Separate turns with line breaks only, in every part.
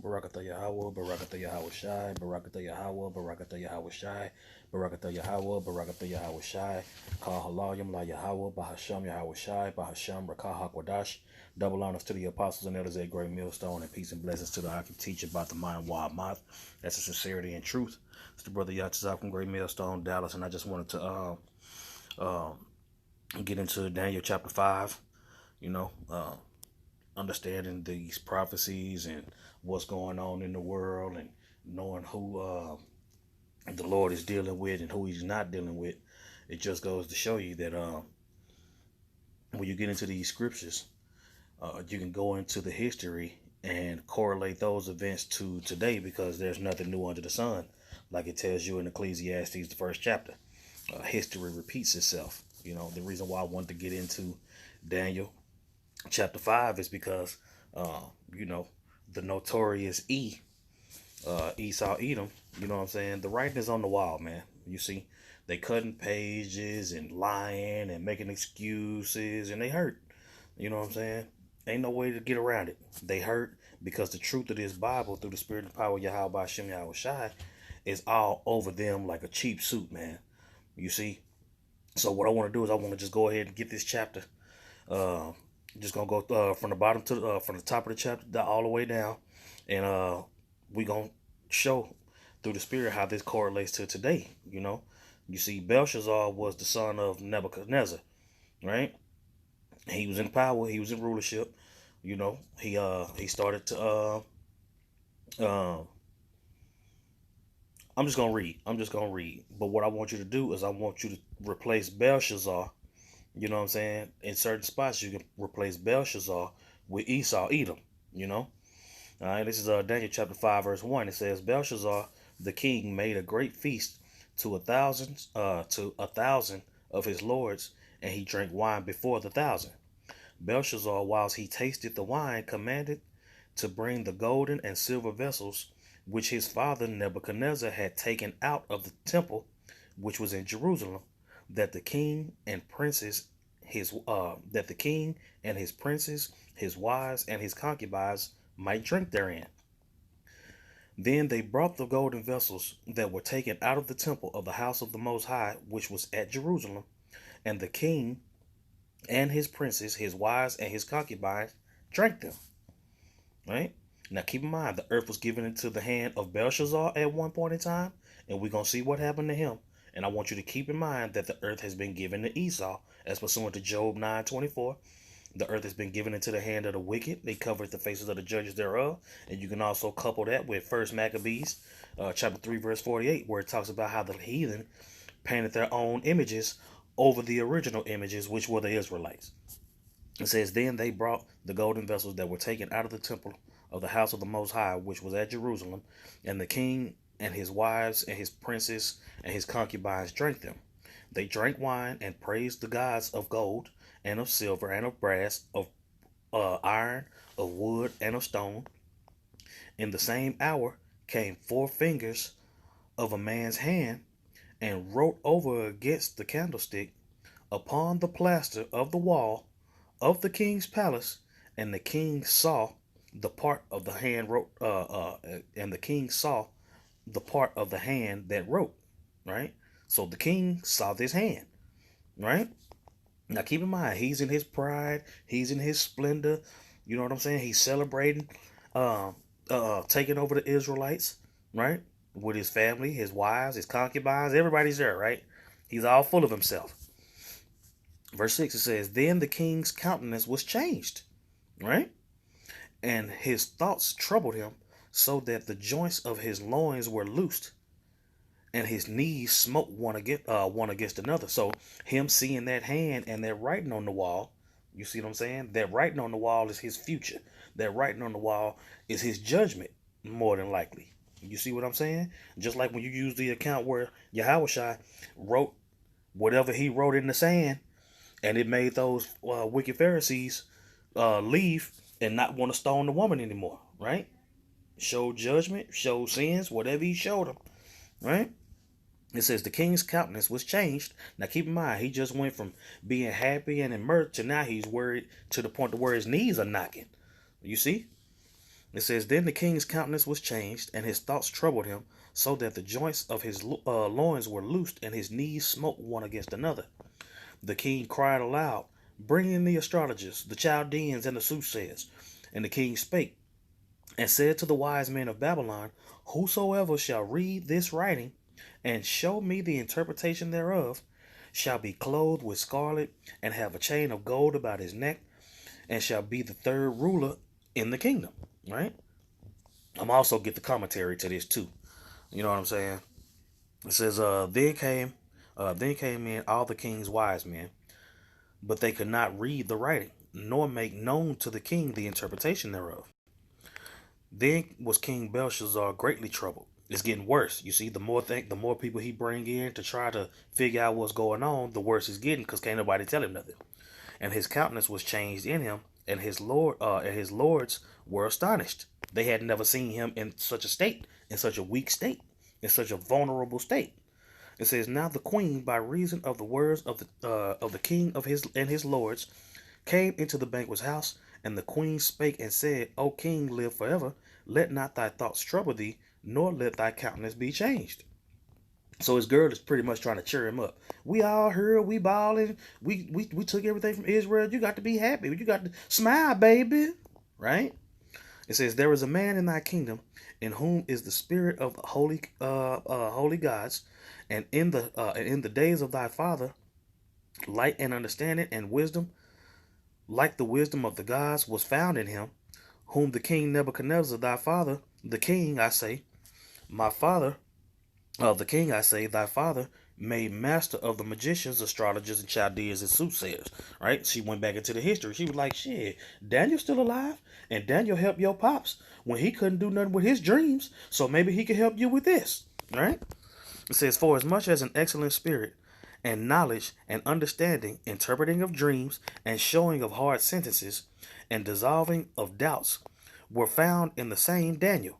Barakatha Yahweh, Barakatha Yahweh Shai, Barakatha Yahweh, Barakatha Yahweh Shai, Barakatha Yahweh, Barakatha Yahweh Shai, Kal Halayim La Yahweh, Bahasham Yahweh Shai, Bahasham Rakah HaKwadash. Double honors to the apostles and elders at Great Millstone, and peace and blessings to the Aki teacher about the mind wild mouth. That's the sincerity and truth. It's the brother Yatazak from Great Millstone, Dallas, and I just wanted to get into Daniel chapter 5, you know, understanding these prophecies and what's going on in the world and knowing who the Lord is dealing with and who he's not dealing with. It just goes to show you that when you get into these scriptures, you can go into the history and correlate those events to today because there's nothing new under the sun, like it tells you in Ecclesiastes, the first chapter. History repeats itself. You know, the reason why I wanted to get into Daniel chapter 5 is because, you know, the notorious Esau Edom, you know what I'm saying? The writing is on the wall, man. You see, they cutting pages and lying and making excuses, and they hurt. You know what I'm saying? Ain't no way to get around it. They hurt because the truth of this Bible through the spirit and power of Yahweh Hashem Yahweh Shai is all over them like a cheap suit, man. You see? So what I want to do is I want to just go ahead and get this chapter. Just gonna go from the bottom to from the top of the chapter all the way down, and we gonna show through the spirit how this correlates to today. You know, you see, Belshazzar was the son of Nebuchadnezzar, right? He was in power. He was in rulership. You know, he started to I'm just gonna read. I'm just gonna read. But what I want you to do is I want you to replace Belshazzar. You know what I'm saying? In certain spots, you can replace Belshazzar with Esau, Edom. You know. All right. This is Daniel chapter 5, verse 1. It says, Belshazzar the king made a great feast to a thousand of his lords, and he drank wine before the thousand. Belshazzar, whilst he tasted the wine, commanded to bring the golden and silver vessels which his father Nebuchadnezzar had taken out of the temple which was in Jerusalem, that the king and princes his wives, and his concubines might drink therein. Then they brought the golden vessels that were taken out of the temple of the house of the Most High, which was at Jerusalem, and the king and his princes, his wives, and his concubines drank them. Right? Now keep in mind, the earth was given into the hand of Belshazzar at one point in time, and we're going to see what happened to him. And I want you to keep in mind that the earth has been given to Esau, as pursuant to Job 9:24. The earth has been given into the hand of the wicked. They covered the faces of the judges thereof. And you can also couple that with First Maccabees, chapter 3, verse 48, where it talks about how the heathen painted their own images over the original images, which were the Israelites. It says, then they brought the golden vessels that were taken out of the temple of the house of the Most High, which was at Jerusalem, and the king and his wives and his princes and his concubines drank them. They drank wine and praised the gods of gold and of silver and of brass, of iron, of wood, and of stone. In the same hour came 4 fingers of a man's hand and wrote over against the candlestick upon the plaster of the wall of the king's palace, and the king saw the part of the hand wrote, and the king saw the part of the hand that wrote, right? So the king saw this hand, right? Now keep in mind, he's in his pride, he's in his splendor. You know what I'm saying? He's celebrating, taking over the Israelites, right? With his family, his wives, his concubines, everybody's there, right? He's all full of himself. Verse 6, it says, then the king's countenance was changed, right? And his thoughts troubled him, so that the joints of his loins were loosed, and his knees smote one against another. So him seeing that hand and that writing on the wall, you see what I'm saying? That writing on the wall is his future. That writing on the wall is his judgment, more than likely. You see what I'm saying? Just like when you use the account where Yahushua wrote whatever he wrote in the sand, and it made those wicked Pharisees leave and not want to stone the woman anymore, right? Show judgment, show sins, whatever he showed them, right? It says the king's countenance was changed. Now keep in mind, he just went from being happy and in mirth to now he's worried to the point to where his knees are knocking. You see? It says, then the king's countenance was changed, and his thoughts troubled him, so that the joints of his loins were loosed, and his knees smote one against another. The king cried aloud, bring in the astrologers, the Chaldeans, and the soothsayers. And the king spake, and said to the wise men of Babylon, whosoever shall read this writing, and show me the interpretation thereof, shall be clothed with scarlet, and have a chain of gold about his neck, and shall be the third ruler in the kingdom. Right? I'm also get the commentary to this too. You know what I'm saying? It says, then came in all the king's wise men, but they could not read the writing, nor make known to the king the interpretation thereof. Then was King Belshazzar greatly troubled. It's getting worse. You see, the more people he bring in to try to figure out what's going on, the worse it's getting, because can't nobody tell him nothing. And his countenance was changed in him, and his lords were astonished. They had never seen him in such a state, in such a weak state, in such a vulnerable state. It says, now the queen, by reason of the words of the king of his lords, came into the banquet's house, and the queen spake and said, O king, live forever. Let not thy thoughts trouble thee, nor let thy countenance be changed. So his girl is pretty much trying to cheer him up. We all heard, we balling, we took everything from Israel. You got to be happy. You got to smile, baby. Right? It says, there is a man in thy kingdom in whom is the spirit of the holy gods, and in the days of thy father, light and understanding and wisdom, like the wisdom of the gods, was found in him, whom the king Nebuchadnezzar thy father, the king, I say, my father, the king, I say, thy father, made master of the magicians, astrologers, and Chaldeans, and soothsayers. Right? She went back into the history. She was like, shit, Daniel's still alive, and Daniel helped your pops when he couldn't do nothing with his dreams, so maybe he could help you with this. Right? It says, for as much as an excellent spirit, and knowledge, and understanding, interpreting of dreams, and showing of hard sentences, and dissolving of doubts, were found in the same Daniel,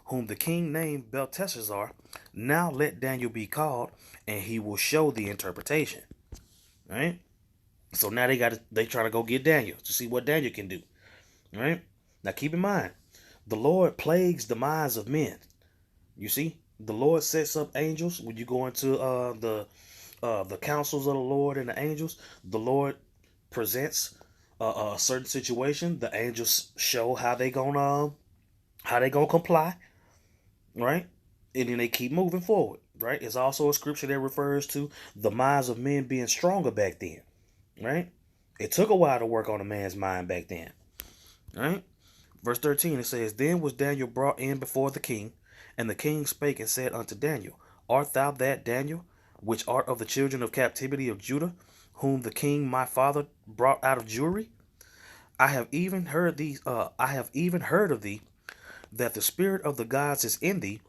whom the king named Belteshazzar. Now let Daniel be called, and he will show the interpretation. Right? So now they try to go get Daniel to see what Daniel can do. Right? Now keep in mind, the Lord plagues the minds of men. You see, the Lord sets up angels. When you go into the councils of the Lord and the angels, the Lord presents a certain situation. The angels show how they gonna comply, right? And then they keep moving forward, right? It's also a scripture that refers to the minds of men being stronger back then, right? It took a while to work on a man's mind back then, right? Verse 13, it says, then was Daniel brought in before the king, and the king spake and said unto Daniel, art thou that Daniel, which art of the children of captivity of Judah, whom the king my father brought out of Jewry? I have even heard of thee, that the spirit of the gods is in thee,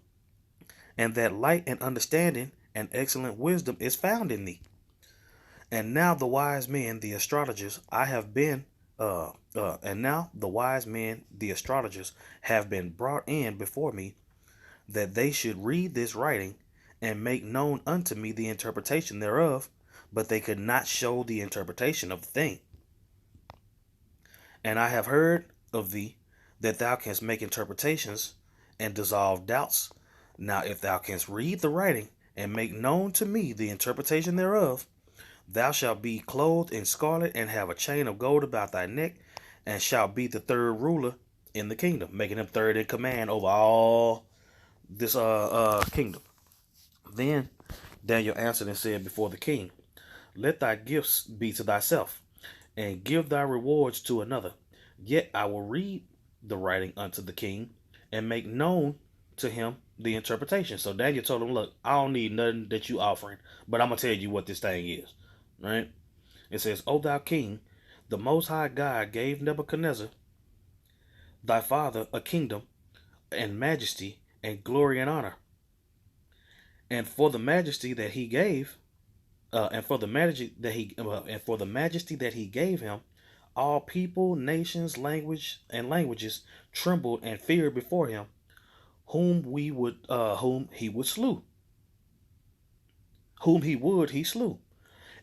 and that light and understanding and excellent wisdom is found in thee. And now the wise men, the astrologers, have been brought in before me, that they should read this writing, and make known unto me the interpretation thereof, but they could not show the interpretation of the thing. And I have heard of thee that thou canst make interpretations and dissolve doubts. Now if thou canst read the writing and make known to me the interpretation thereof, thou shalt be clothed in scarlet and have a chain of gold about thy neck, and shalt be the third ruler in the kingdom, making him third in command over all this kingdom. Then Daniel answered and said before the king, let thy gifts be to thyself, and give thy rewards to another. Yet I will read the writing unto the king, and make known to him the interpretation. So Daniel told him, look, I don't need nothing that you offering, but I'm going to tell you what this thing is. Right? It says, O thou king, the most high God gave Nebuchadnezzar, thy father, a kingdom, and majesty, and glory, and honor. And for the majesty that he gave, and for the majesty that he gave him, all people, nations, languages trembled and feared before him, whom he would slew, whom he slew,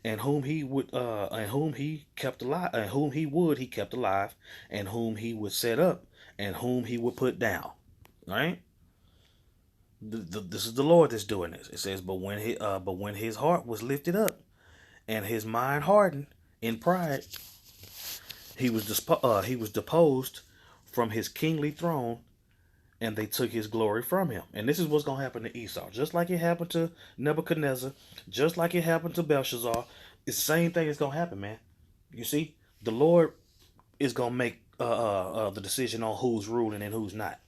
and whom he kept alive, and whom he kept alive, and whom he would set up and whom he would put down. Right? This is the Lord that's doing this. It says, but when his heart was lifted up and his mind hardened in pride, he was deposed from his kingly throne, and they took his glory from him. And this is what's going to happen to Esau. Just like it happened to Nebuchadnezzar, just like it happened to Belshazzar, it's the same thing that's going to happen, man. You see, the Lord is going to make the decision on who's ruling and who's not.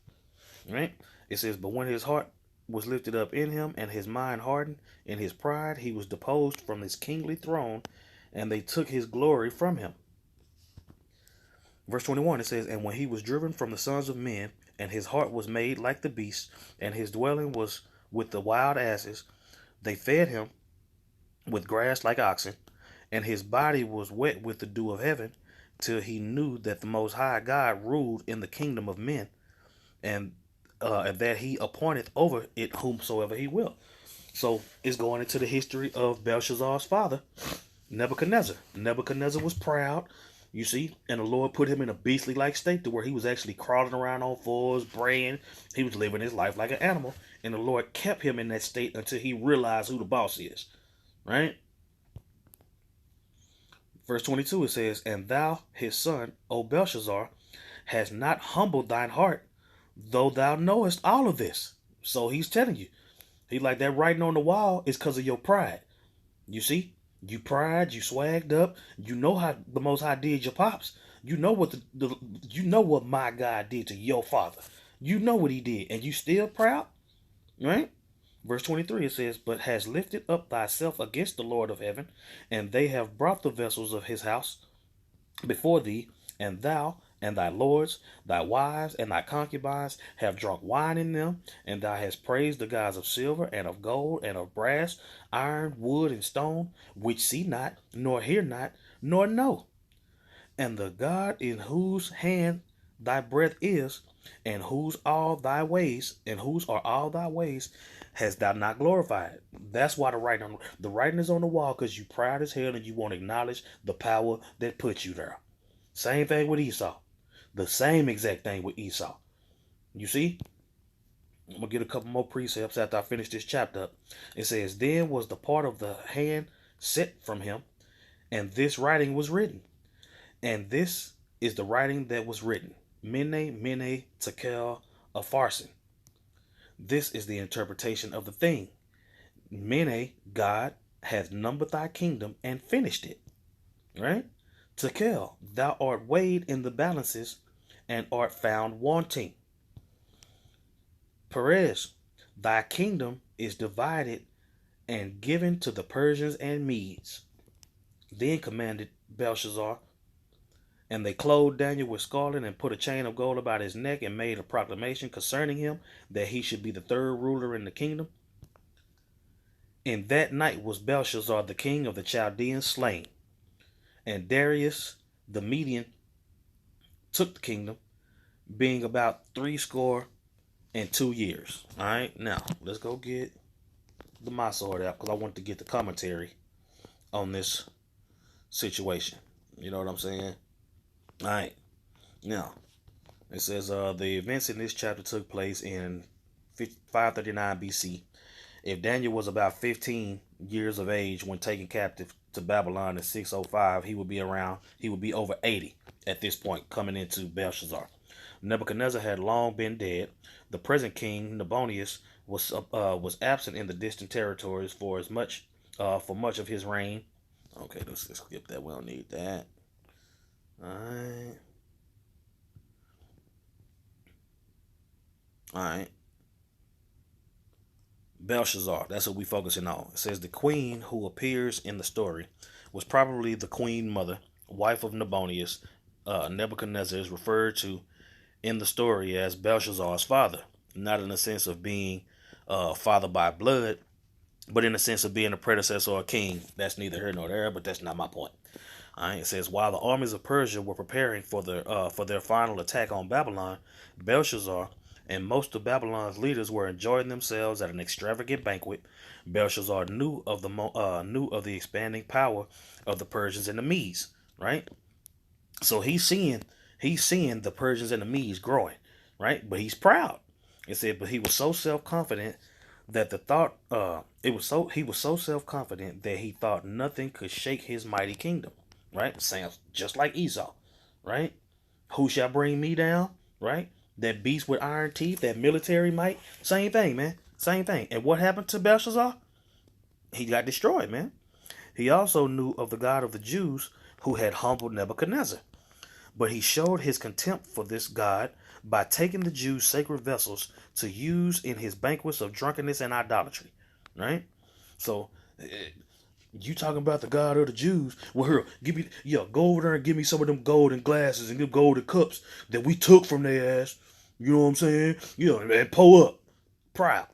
Right? It says, but when his heart was lifted up in him and his mind hardened in his pride, he was deposed from his kingly throne, and they took his glory from him. Verse 21, it says, and when he was driven from the sons of men, and his heart was made like the beasts, and his dwelling was with the wild asses, they fed him with grass like oxen, and his body was wet with the dew of heaven, till he knew that the Most High God ruled in the kingdom of men, and that he appointeth over it whomsoever he will. So it's going into the history of Belshazzar's father, Nebuchadnezzar. Nebuchadnezzar was proud, you see, and the Lord put him in a beastly like state to where he was actually crawling around on fours, braying. He was living his life like an animal, and the Lord kept him in that state until he realized who the boss is. Right? Verse 22, it says, and thou, his son, O Belshazzar, hast not humbled thine heart, though thou knowest all of this. So he's telling you, he like that writing on the wall is because of your pride. You see, you pride, you swagged up. You know how the Most High did your pops. You know what you know what my God did to your father. You know what he did, and you still proud, right? Verse 23, it says, but has lifted up thyself against the Lord of heaven, and they have brought the vessels of his house before thee, and thou and thy lords, thy wives, and thy concubines have drunk wine in them, and thou hast praised the gods of silver, and of gold, and of brass, iron, wood, and stone, which see not, nor hear not, nor know. And the God in whose hand thy breath is, and whose are all thy ways, hast thou not glorified. That's why the writing is on the wall, because you proud as hell and you won't acknowledge the power that put you there. Same thing with Esau. The same exact thing with Esau. You see? I'm going to get a couple more precepts after I finish this chapter up. It says, then was the part of the hand set from him, and this writing was written. And this is the writing that was written. Mene, mene, tekel, upharsin. This is the interpretation of the thing. Mene, God, hath numbered thy kingdom and finished it. Right? Tekel, thou art weighed in the balances and art found wanting. Peres, thy kingdom is divided and given to the Persians and Medes. Then commanded Belshazzar, and they clothed Daniel with scarlet and put a chain of gold about his neck and made a proclamation concerning him that he should be the third ruler in the kingdom. In that night was Belshazzar the king of the Chaldeans slain, and Darius the Median took the kingdom, being about 62 years. All right, now let's go get the my sword out, because I want to get the commentary on this situation. You know what I'm saying? All right. Now, it says the events in this chapter took place in 539 BC. If Daniel was about 15 years of age when taken captive to Babylon in 605, he would be over 80 at this point, coming into Belshazzar. Nebuchadnezzar had long been dead. The present king, Nabonidus, was absent in the distant territories for much of his reign. Okay, let's skip that. We don't need that. All right. Belshazzar, that's what we're focusing on. It says the queen who appears in the story was probably the queen mother, wife of Nabonidus. Nebuchadnezzar is referred to in the story as Belshazzar's father, not in the sense of being father by blood, but in the sense of being a predecessor or a king. That's neither here nor there, but that's not my point. All right, it says, while the armies of Persia were preparing for their final attack on Babylon, Belshazzar and most of Babylon's leaders were enjoying themselves at an extravagant banquet. Belshazzar knew of the expanding power of the Persians and the Medes, right? So he's seeing He's seeing the Persians and the Medes growing, right? But he's proud. It said, but he was so self confident that the thought it was so he was so self confident that he thought nothing could shake his mighty kingdom. Right? Sounds just like Esau, right? Who shall bring me down? Right? That beast with iron teeth, that military might. Same thing, man. Same thing. And what happened to Belshazzar? He got destroyed, man. He also knew of the God of the Jews who had humbled Nebuchadnezzar. But he showed his contempt for this God by taking the Jews' sacred vessels to use in his banquets of drunkenness and idolatry. Right? So, you talking about the God of the Jews? Well, here, go over there and give me some of them golden glasses and them golden cups that we took from their ass. You know what I'm saying? And pull up. Proud.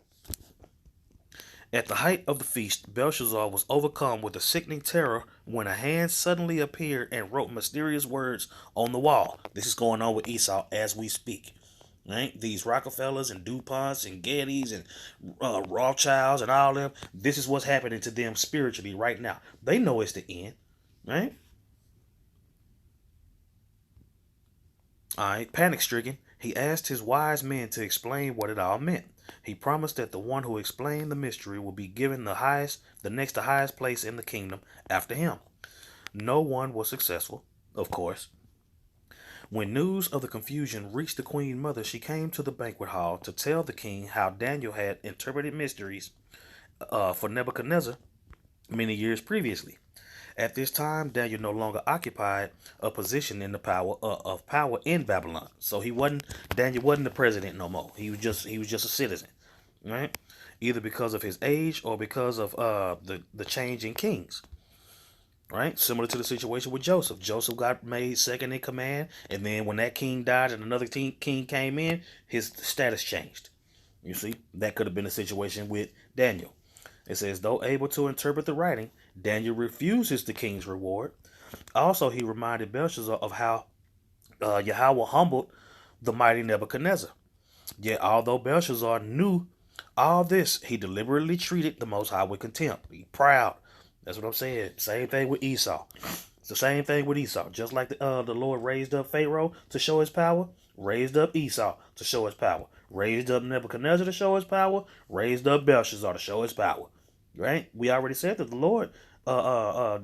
At the height of the feast, Belshazzar was overcome with a sickening terror when a hand suddenly appeared and wrote mysterious words on the wall. This is going on with Esau as we speak. Right? These Rockefellers and DuPonts and Gettys and Rothschilds and all them, this is what's happening to them spiritually right now. They know it's the end. Right? All right, panic stricken, he asked his wise men to explain what it all meant. He promised that the one who explained the mystery will be given the next to highest place in the kingdom after him. No one was successful, of course. When news of the confusion reached the queen mother, she came to the banquet hall to tell the king how Daniel had interpreted mysteries for Nebuchadnezzar many years previously. At this time, Daniel no longer occupied a position in the power of power in Babylon. So Daniel wasn't the president no more. He was just a citizen, right? Either because of his age or because of the change in kings, right? Similar to the situation with Joseph. Joseph got made second in command, and then when that king died and another king came in, his status changed. You see, that could have been a situation with Daniel. It says, though able to interpret the writing, Daniel refuses the king's reward. Also, he reminded Belshazzar of how Yahweh humbled the mighty Nebuchadnezzar. Yet, although Belshazzar knew all this, he deliberately treated the Most High with contempt. He proud. That's what I'm saying. Same thing with Esau. It's the same thing with Esau. Just like the Lord raised up Pharaoh to show his power, raised up Esau to show his power, raised up Nebuchadnezzar to show his power, raised up Belshazzar to show his power. Right? We already said that the Lord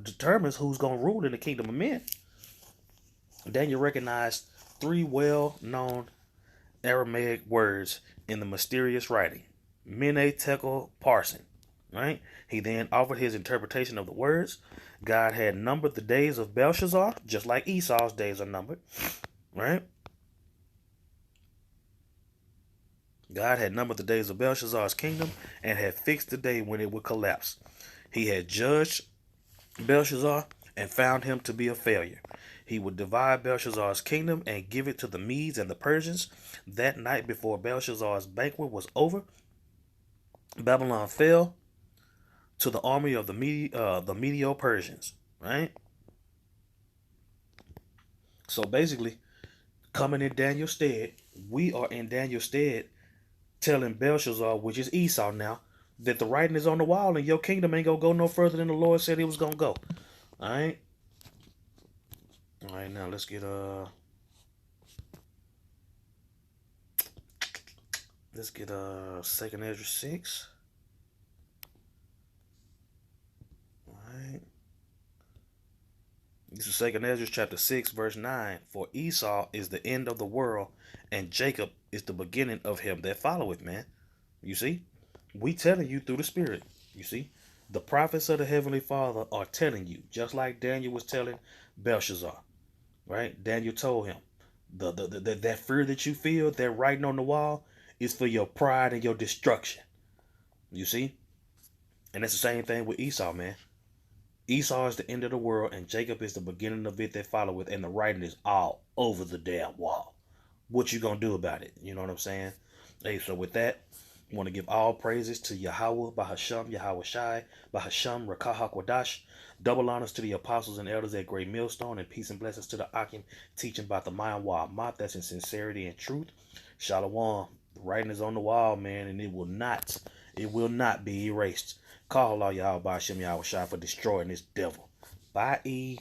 determines who's going to rule in the kingdom of men. Daniel recognized three well-known Aramaic words in the mysterious writing. Mene, Tekel, Parsin. Right? He then offered his interpretation of the words. God had numbered the days of Belshazzar, just like Esau's days are numbered. Right? God had numbered the days of Belshazzar's kingdom and had fixed the day when it would collapse. He had judged Belshazzar and found him to be a failure. He would divide Belshazzar's kingdom and give it to the Medes and the Persians. That night before Belshazzar's banquet was over, Babylon fell to the army of the Medo-Persians. Right? So basically, coming in Daniel's stead, we are in Daniel's stead telling Belshazzar, which is Esau now, that the writing is on the wall and your kingdom ain't gonna go no further than the Lord said it was gonna go. Alright? Alright, now let's get Second Ezra 6. Alright. This is Second Ezra chapter 6, verse 9. For Esau is the end of the world, and Jacob is the beginning of him that followeth, man. You see? We telling you through the Spirit. You see? The prophets of the Heavenly Father are telling you, just like Daniel was telling Belshazzar. Right? Daniel told him, that fear that you feel, that writing on the wall, is for your pride and your destruction. You see? And that's the same thing with Esau, man. Esau is the end of the world, and Jacob is the beginning of it that followeth, and the writing is all over the damn wall. What you gonna do about it? You know what I'm saying? Hey, so with that, I want to give all praises to Yahweh, Bahasham, Yahweh Shai, Bahasham, Rakah HaKodash. Double honors to the apostles and elders at Great Millstone, and peace and blessings to the Akim teaching about the Mayan Wa'amat, that's in sincerity and truth. Shalom. The writing is on the wall, man, and it will not be erased. Call all Yahweh Bahasham, Yahweh Shai for destroying this devil. Bye.